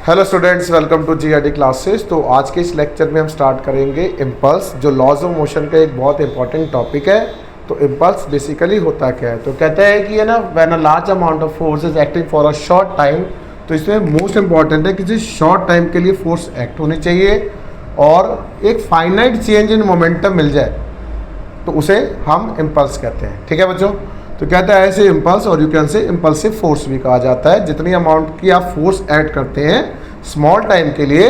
Hello students, welcome to GRD classes. तो आज के इस लेक्चर में हम स्टार्ट करेंगे इम्पल्स, जो लॉज ऑफ मोशन का एक बहुत इंपॉर्टेंट टॉपिक है। तो इम्पल्स बेसिकली होता क्या है, तो कहते हैं कि ना when a large amount of force is acting for a short time. तो इसमें मोस्ट इंपॉर्टेंट है कि जिस शॉर्ट टाइम के लिए फोर्स एक्ट होनी चाहिए और एक फाइनाइट चेंज इन मोमेंटम मिल जाए तो उसे हम इम्पल्स कहते हैं। ठीक है बच्चों, तो कहता है ऐसे इम्पल्स, और you can say impulsive force भी कहा जाता है। जितनी अमाउंट की आप फोर्स ऐड करते हैं स्मॉल टाइम के लिए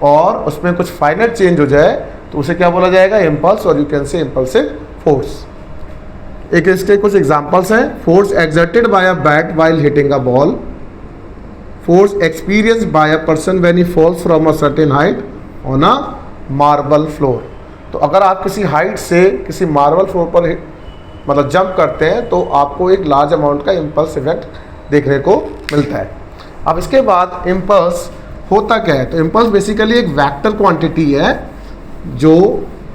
और उसमें कुछ फाइनल चेंज हो जाए तो उसे क्या बोला जाएगा, इम्पल्स, और you can say impulsive force. एक इसके कुछ एग्जांपल्स हैं। Force exerted by a bat while hitting a ball, force experienced by a person when he falls from a certain height on a marble floor. तो अगर आप किसी height से किसी मार्बल फ्लोर पर मतलब जंप करते हैं तो आपको एक लार्ज अमाउंट का इम्पल्स इफेक्ट देखने को मिलता है। अब इसके बाद इम्पल्स होता क्या है, तो इम्पल्स बेसिकली एक वेक्टर क्वांटिटी है जो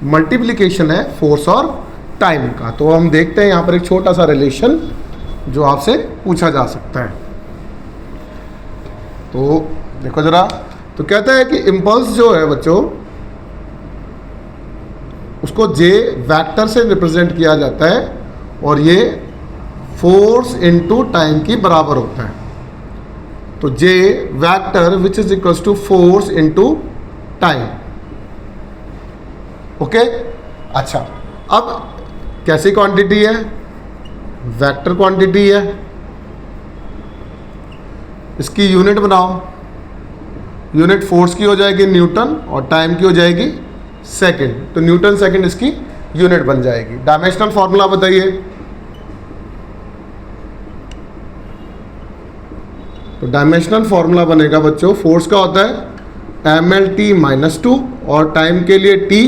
मल्टीप्लिकेशन है फोर्स और टाइम का। तो हम देखते हैं यहाँ पर एक छोटा सा रिलेशन जो आपसे पूछा जा सकता है। तो देखो जरा, तो कहता है कि इम्पल्स जो है बच्चों उसको जे वेक्टर से रिप्रेजेंट किया जाता है और ये फोर्स इनटू टाइम की बराबर होता है। तो J vector which is equals to force into time. Okay, अच्छा, अब कैसी क्वांटिटी है, वेक्टर क्वांटिटी है, इसकी यूनिट बनाओ। यूनिट फोर्स की हो जाएगी न्यूटन और टाइम की हो जाएगी सेकंड। तो न्यूटन सेकंड इसकी यूनिट बन जाएगी। डायमेंशनल फॉर्मूला बताइए। तो डायमेंशनल फॉर्मूला बनेगा बच्चों, फोर्स का होता है mlt-2 और टाइम के लिए t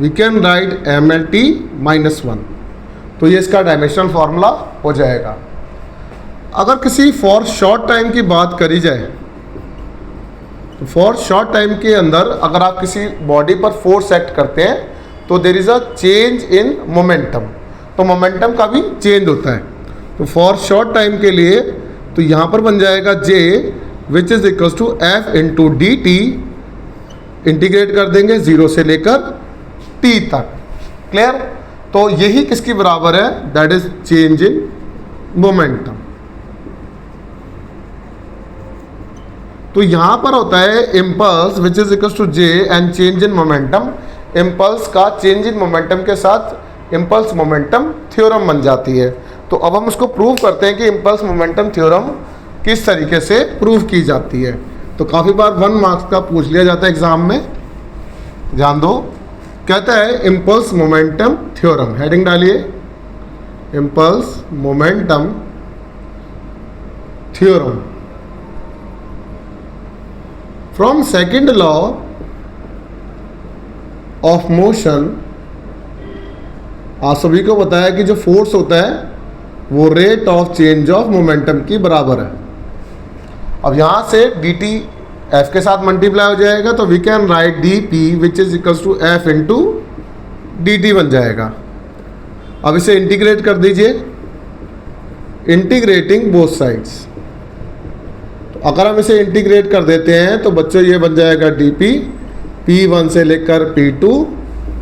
we can right mlt-1। तो ये इसका डायमेंशनल फॉर्मूला हो जाएगा। अगर किसी फॉर शॉर्ट टाइम की बात करी जाए तो फॉर शॉर्ट टाइम के अंदर अगर आप किसी बॉडी पर फोर्स एक्ट करते हैं तो there is a change in momentum, तो मोमेंटम का भी चेंज होता है। तो फॉर शॉर्ट टाइम के लिए तो यहाँ पर बन जाएगा J which is equal to F into D T. Integrate कर देंगे 0 से लेकर T तक। क्लियर? तो यही किसकी बराबर है, that is change in momentum. तो यहां पर होता है impulse which is equal to J and change in momentum. Impulse का चेंज इन मोमेंटम के साथ इम्पल्स मोमेंटम थ्योरम बन जाती है। तो अब हम उसको प्रूव करते हैं कि इम्पल्स मोमेंटम थ्योरम किस तरीके से प्रूव की जाती है। तो काफ़ी बार 1 मार्क्स का पूछ लिया जाता है एग्जाम में, ध्यान दो। कहता है इम्पल्स मोमेंटम थ्योरम, हेडिंग डालिए impulse momentum theorem from second law of motion. आप सभी को बताया कि जो फोर्स होता है वो rate of change of momentum की बराबर है। अब यहां से डी टी एफ के साथ मल्टीप्लाई हो जाएगा तो we can write D P which is equals to F into D T बन जाएगा। अब इसे इंटीग्रेट कर दीजिए, इंटीग्रेटिंग बोथ साइड्स। तो अगर हम इसे इंटीग्रेट कर देते हैं तो बच्चों ये बन जाएगा डी पी P1 से लेकर P2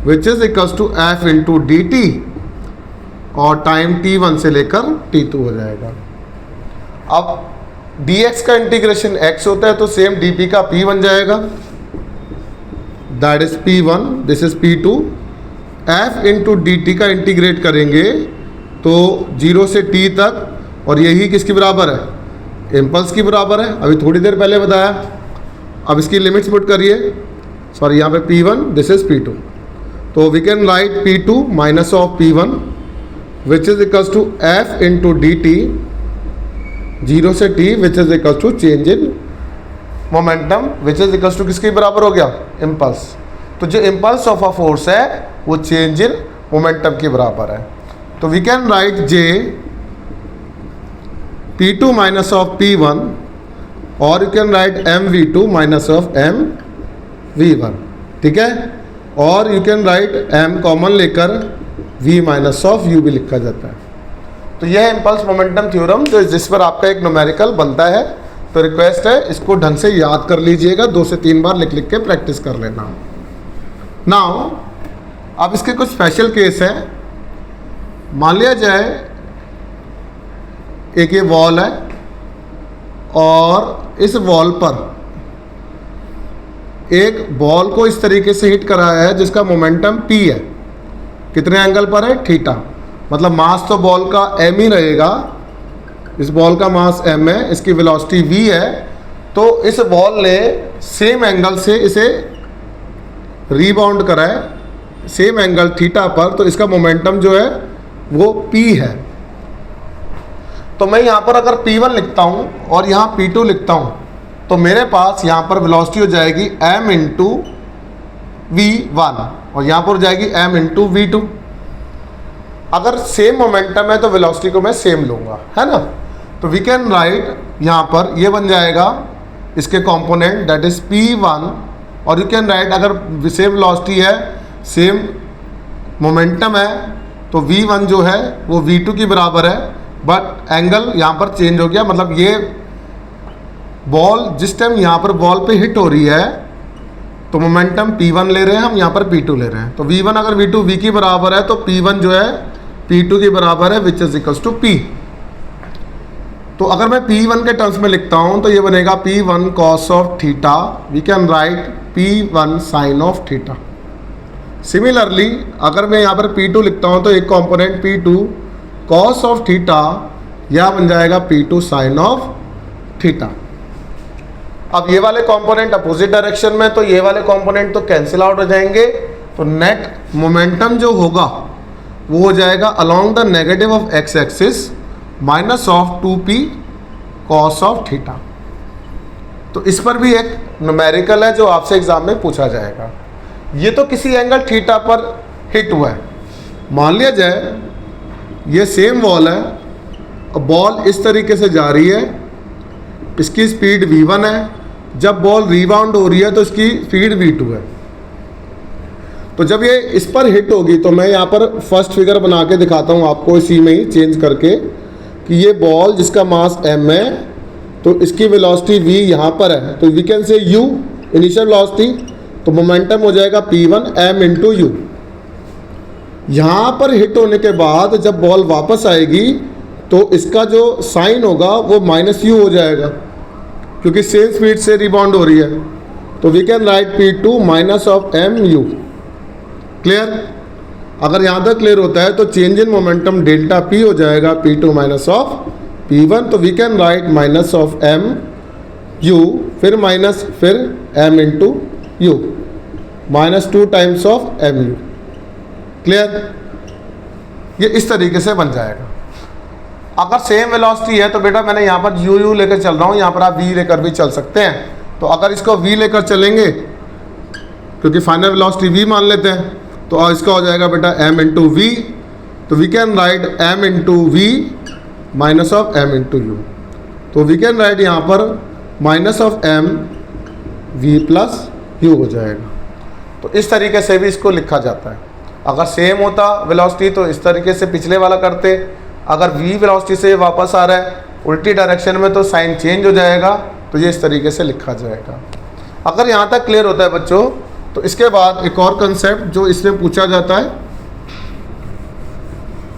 which is equals to F into D T और टाइम T1 से लेकर T2 हो जाएगा। अब dx का इंटीग्रेशन x होता है तो सेम dp का p बन जाएगा, that is P1, this is P2। f into D T का इंटीग्रेट करेंगे तो 0 से t तक, और यही किसकी बराबर है, इम्पल्स की बराबर है। अभी थोड़ी देर पहले बताया। अब इसकी लिमिट्स पुट करिए, सॉरी यहाँ पे P1, दिस इज P2। तो we can write P2 minus of P1 which is equals to F into D T 0 से t which is equals to change in momentum which is equals to किसके बराबर हो गया, impulse. तो जो impulse of a force है वो change in momentum के बराबर है। तो we can write J P2 minus of P1 और you can write MV2 minus of MV1। ठीक है, और you can write M common लेकर V माइनस ऑफ U भी लिखा जाता है। तो यह है इम्पल्स मोमेंटम थ्योरम, जो जिस पर आपका एक न्यूमेरिकल बनता है। तो रिक्वेस्ट है इसको ढंग से याद कर लीजिएगा, 2 से 3 बार लिख लिख के प्रैक्टिस कर लेना। नाउ अब इसके कुछ स्पेशल केस है। मान लिया जाए एक ये वॉल है और इस वॉल पर एक बॉल को इस तरीके से हिट कराया है जिसका मोमेंटम p है। कितने एंगल पर है? थीटा। मतलब मास तो बॉल का m ही रहेगा, इस बॉल का मास m है, इसकी वेलोसिटी v है। तो इस बॉल ने सेम एंगल से इसे रीबाउंड करा है, सेम एंगल थीटा पर, तो इसका मोमेंटम जो है वो p है। तो मैं यहाँ पर अगर p1 लिखता हूँ और यहाँ p2 लिखता हूँ तो मेरे पास यहाँ पर वेलोसिटी हो जाएगी m इंटू v1 और यहाँ पर हो जाएगी m इंटू v2। अगर सेम मोमेंटम है तो वेलोसिटी को मैं सेम लूँगा, है ना। तो वी कैन राइट यहाँ पर ये बन जाएगा इसके कंपोनेंट दैट इज p1 और यू कैन राइट अगर सेम वेलोसिटी है सेम मोमेंटम है तो v1 जो है वो v2 की बराबर है, बट एंगल यहाँ पर चेंज हो गया। मतलब ये बॉल जिस टाइम यहाँ पर बॉल पे हिट हो रही है तो मोमेंटम p1 ले रहे हैं हम, यहाँ पर p2 ले रहे हैं। तो v1 अगर v2 v की बराबर है तो p1 जो है p2 की बराबर है which is equals to p। तो अगर मैं p1 के टर्म्स में लिखता हूँ तो ये बनेगा p1 cos of theta, we can write p1 sin of theta. Similarly अगर मैं यहाँ पर p2 लिखता हूँ तो एक component p2 cos of theta, यह बन जाएगा p2 sin ऑफ थीटा। अब ये वाले कंपोनेंट अपोजिट डायरेक्शन में, तो ये वाले कंपोनेंट तो कैंसिल आउट हो जाएंगे। तो नेट मोमेंटम जो होगा वो हो जाएगा along the negative of x axis minus of 2p cos of theta. तो इस पर भी एक न्यूमेरिकल है जो आपसे एग्जाम में पूछा जाएगा। ये तो किसी एंगल थीटा पर हिट हुआ है। मान लिया जाए ये सेम वॉल है, बॉल इस तरीके से जा रही है, इसकी स्पीड v1 है, जब बॉल रीबाउंड हो रही है तो इसकी स्पीड v2 है। तो जब ये इस पर हिट होगी तो मैं यहाँ पर फर्स्ट फिगर बना के दिखाता हूँ आपको इसी में ही चेंज करके कि ये बॉल जिसका मास m है तो इसकी वेलोसिटी v यहाँ पर है, तो we can say u initial velocity, तो मोमेंटम हो जाएगा p1 m इंटू u। यहाँ पर हिट होने के बाद जब बॉल वापस आएगी तो इसका जो साइन होगा वो माइनस u हो जाएगा क्योंकि सेम स्पीड से रिबाउंड हो रही है। तो we can write p2 minus of mu। Clear? अगर यहाँ तक क्लियर होता है तो change in momentum delta p हो जाएगा p2 माइनस ऑफ p1। तो we can write minus of mu, फिर माइनस, फिर m into u, minus 2 times of mu। Clear? ये इस तरीके से बन जाएगा। अगर सेम वेलोसिटी है तो बेटा मैंने यहाँ पर u लेकर चल रहा हूँ, यहाँ पर आप v लेकर भी चल सकते हैं। तो अगर इसको v लेकर चलेंगे क्योंकि फाइनल वेलोसिटी v मान लेते हैं, तो इसका हो जाएगा बेटा m इंटू वी। तो we can write m into v minus of m into u। तो वी कैन राइट यहाँ पर minus of m v plus u हो जाएगा। तो इस तरीके से भी इसको लिखा जाता है। अगर सेम होता वेलोसिटी तो इस तरीके से पिछले वाला करते, अगर v वेलोसिटी से वापस आ रहा है उल्टी डायरेक्शन में तो साइन चेंज हो जाएगा, तो ये इस तरीके से लिखा जाएगा। अगर यहाँ तक क्लियर होता है बच्चों, तो इसके बाद एक और कंसेप्ट जो इसमें पूछा जाता है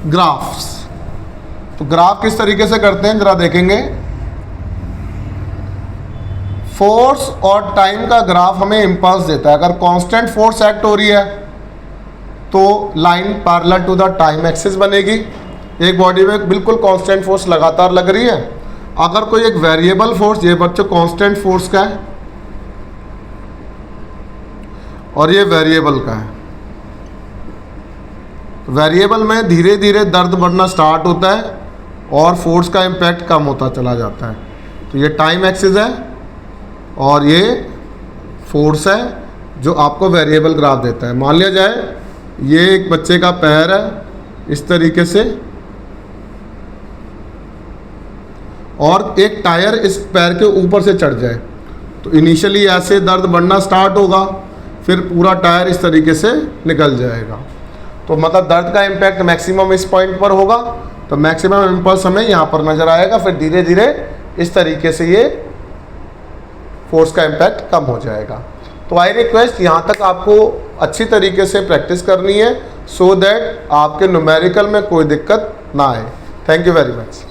ग्राफ्स। तो ग्राफ किस तरीके से करते हैं जरा देखेंगे। फोर्स और टाइम का ग्राफ हमें इम्पल्स देता है। अगर कांस्टेंट फोर्स एक्ट हो रही है तो line parallel to the time axis बनेगी। एक बॉडी में बिल्कुल कांस्टेंट फोर्स लगातार लग रही है। अगर कोई एक वेरिएबल फोर्स, ये बच्चों कांस्टेंट फोर्स का है और ये वेरिएबल का है, वेरिएबल में धीरे धीरे दर्द बढ़ना स्टार्ट होता है और फोर्स का इम्पैक्ट कम होता चला जाता है। तो ये टाइम एक्सिस है और ये फोर्स है जो आपको वेरिएबल ग्राफ देता है। मान लिया जाए ये एक बच्चे का पैर है इस तरीके से और एक टायर इस पैर के ऊपर से चढ़ जाए, तो इनिशियली ऐसे दर्द बढ़ना स्टार्ट होगा, फिर पूरा टायर इस तरीके से निकल जाएगा। तो मतलब दर्द का इम्पैक्ट मैक्सिमम इस पॉइंट पर होगा, तो मैक्सिमम इम्पल्स हमें यहाँ पर नज़र आएगा। फिर धीरे धीरे इस तरीके से ये फोर्स का इम्पैक्ट कम हो जाएगा। तो आई रिक्वेस्ट यहाँ तक आपको अच्छी तरीके से प्रैक्टिस करनी है, सो दैट आपके न्यूमेरिकल में कोई दिक्कत ना आए। Thank you very much.